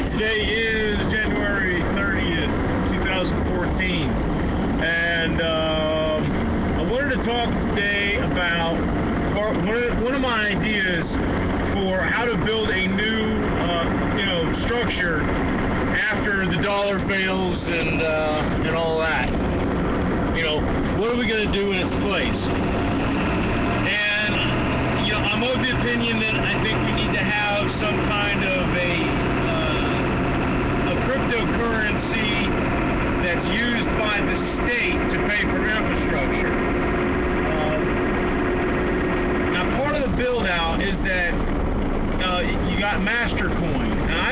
Today is January 30th, 2014, and I wanted to talk today about one of my ideas for how to build a new, structure after the dollar fails and all that. What are we going to do in its place? And I'm of the opinion that I think we need to have some kind of a cryptocurrency that's used by the state to pay for infrastructure. Now, part of the build out is that you got Mastercoin. Now,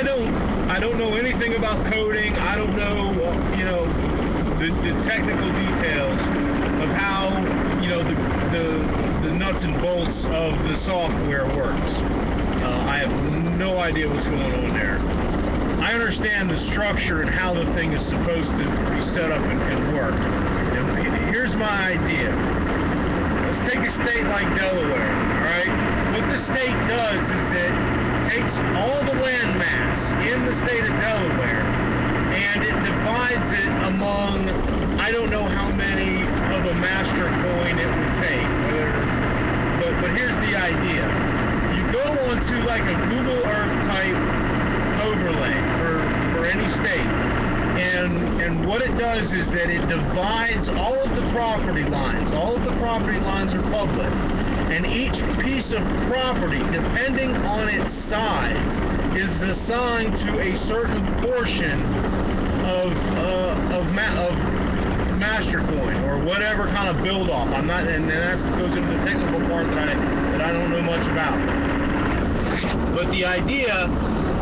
I don't know anything about coding. I don't know the technical details of how the nuts and bolts of the software works. I have no idea what's going on there. I understand the structure and how the thing is supposed to be set up and work. And here's my idea. Let's take a state like Delaware, all right? What the state does is it takes all the land mass in the state of Delaware and it divides it among, I don't know how many of a master coin it would take, but here's the idea. You go onto like a Google Earth type overlay for any state, and what it does is that it divides all of the property lines. All of the property lines are public, and each piece of property, depending on its size, is assigned to a certain portion of Mastercoin or whatever kind of build off. I'm not, and that goes into the technical part that I don't know much about. But the idea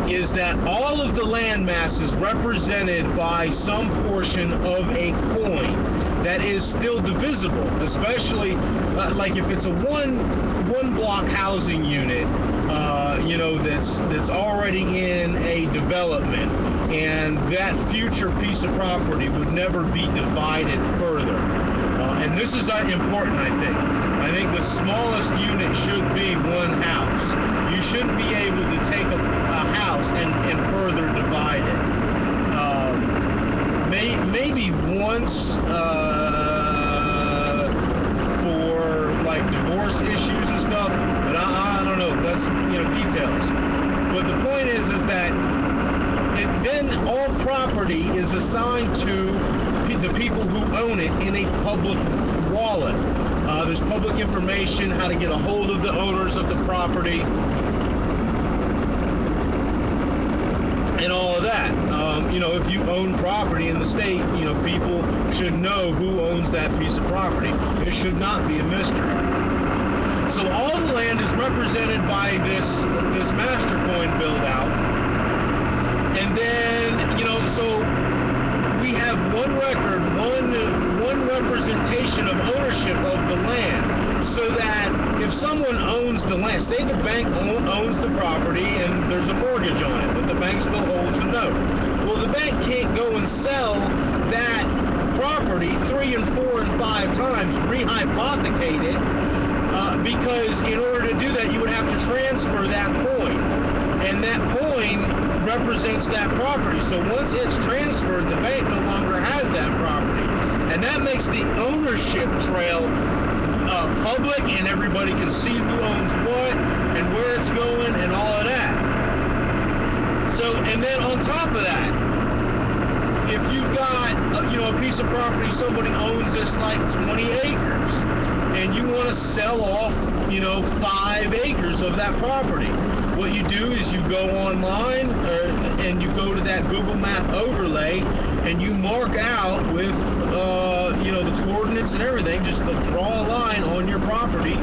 is that all of the land mass is represented by some portion of a coin that is still divisible, especially like if it's a one block housing unit, that's already in a development, and that future piece of property would never be divided further. And this is important, I think. I think the smallest unit should be one house. You shouldn't be able to take a house and further divide it. Maybe once for like divorce issues and stuff, but I don't know. That's details. But the point is that then all property is assigned to the people who own it in a public wallet. There's public information, how to get a hold of the owners of the property, and all of that. If you own property in the state, people should know who owns that piece of property. It should not be a mystery. So all the land is represented by this Mastercoin build out, and then so we have one record, one representation of ownership of the land, so that if someone owns the land, say the bank owns the property and there's a mortgage on it, but the bank still holds a note. Well, the bank can't go and sell that property 3 and 4 and 5 times, rehypothecate it, because in order to do that, you would have to transfer that coin, and that coin represents that property. So once it's transferred, the bank no longer has that property, and that makes the ownership trail public, and everybody can see who owns what and where it's going and all of that. So, and then on top of that, if you've got a piece of property, somebody owns this like 20 acres, and you want to sell off 5 acres of that property, what you do is you go online and you go to that Google Map overlay and you mark out with the coordinates and everything, just draw a line on your property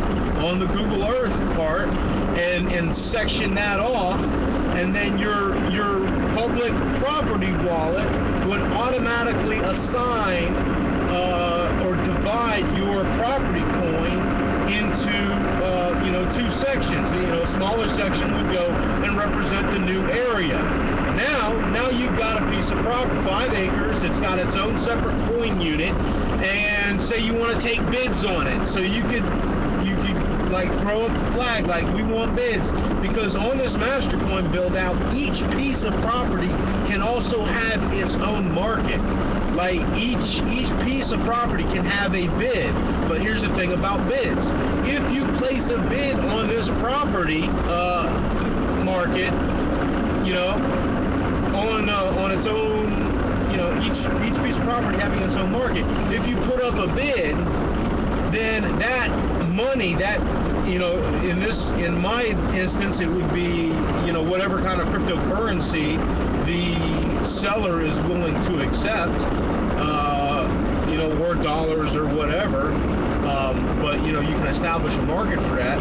on the Google Earth part and section that off, and then your public property wallet would automatically assign or divide your property coin into 2 sections. A smaller section would go and represent the new area. Now you've got a piece of property, 5 acres. It's got its own separate coin unit, and say you want to take bids on it. So you could like throw up a flag, like we want bids, because on this Mastercoin build out, each piece of property can also have its own market. Like each piece of property can have a bid. But here's the thing about bids: if you place a bid on this property market, you know, on its own, you know, each piece of property having its own market. If you put up a bid, then that money, that, you know, in my instance, it would be, you know, whatever kind of cryptocurrency the seller is willing to accept, you know, or dollars or whatever. But you know, you can establish a market for that.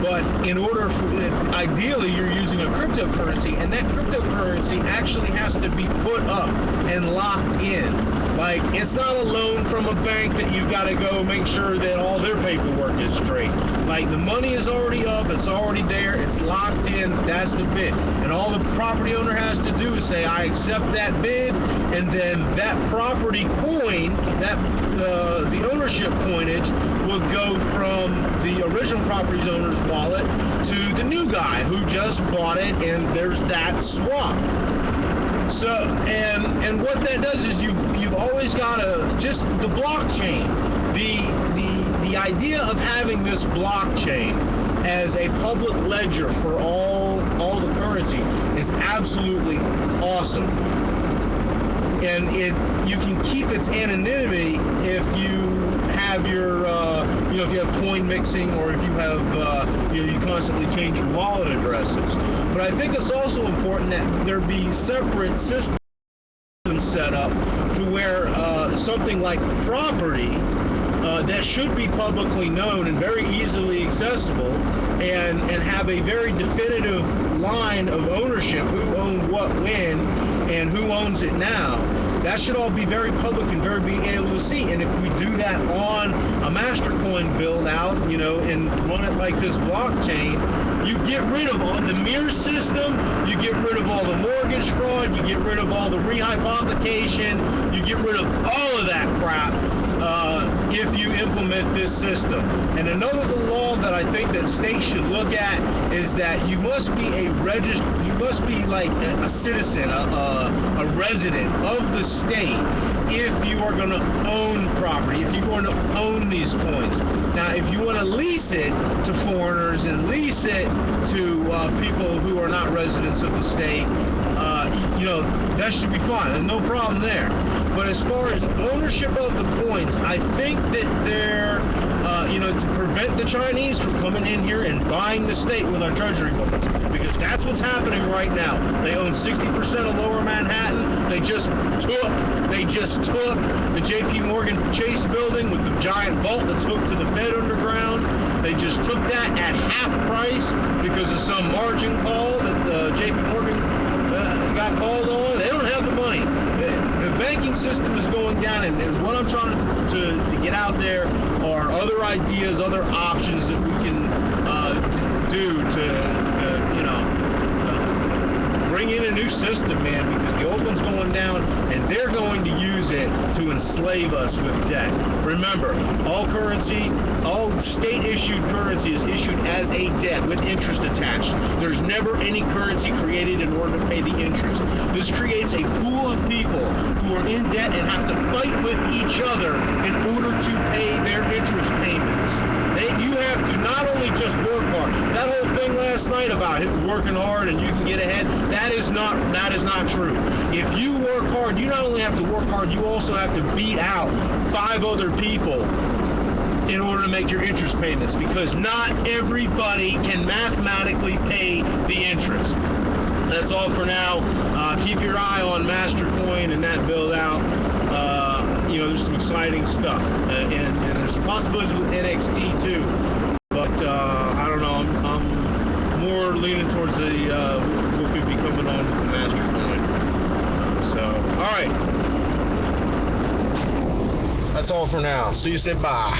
But in order for, ideally, you're using a cryptocurrency, and that cryptocurrency actually has to be put up and locked in. Like, it's not a loan from a bank that you've got to go make sure that all their paperwork is straight. Like, the money is already up, it's already there, it's locked in, that's the bid. And all the property owner has to do is say, I accept that bid, and then that property coin, that the ownership coinage will go from the original property owner's wallet to the new guy who just bought it, and there's that swap. So, and what that does is you've always got to, just the blockchain, the idea of having this blockchain as a public ledger for all the currency is absolutely awesome. And you can keep its anonymity if you have your, you know, if you have coin mixing, or if you have, you know, you constantly change your wallet addresses. But I think it's also important that there be separate systems set up to where something like property that should be publicly known and very easily accessible, and have a very definitive line of ownership, who owned what when and who owns it now. That should all be very public and very being able to see. And if we do that on a Mastercoin build out, you know, and run it like this blockchain, you get rid of all the mirror system, you get rid of all the mortgage fraud, you get rid of all the rehypothecation, you get rid of all of that crap. If you implement this system. And another law that I think that states should look at is that you must be you must be like a citizen, a resident of the state, if you are going to own property, if you're going to own these coins. Now, if you want to lease it to foreigners and lease it to people who are not residents of the state, you know, that should be fine. There's no problem there. But as far as ownership of the coins, I think that they're, you know, to prevent the Chinese from coming in here and buying the state with our treasury bonds, because that's what's happening right now. They own 60% of Lower Manhattan. They just took the JP Morgan Chase building with the giant vault that's hooked to the Fed underground. They just took that at half price because of some margin call that JP Morgan got called on. They don't have the money. The banking system is going down, and what I'm trying to get out there are other ideas, other options that we can do to you know, bring in a new system, man, because the old one's going down, and they're going to use it to enslave us with debt. Remember, all currency, all state-issued currency is issued as a debt with interest attached. There's never any currency created in order to pay the interest. This creates a pool of people who are in debt and have to fight with each other in order to pay their interest payments. You have to not only just work hard. That whole thing last night about working hard and you can get ahead, that is not true. If you work hard, you not only have to work hard, you also have to beat out 5 other people in order to make your interest payments, because not everybody can mathematically pay the interest. That's all for now. Keep your eye on Mastercoin and that build out. You know, there's some exciting stuff, and there's some possibilities with NXT too. But I don't know. I'm more leaning towards the what could be coming on with the Mastercoin. So, all right. That's all for now. See you. Say bye.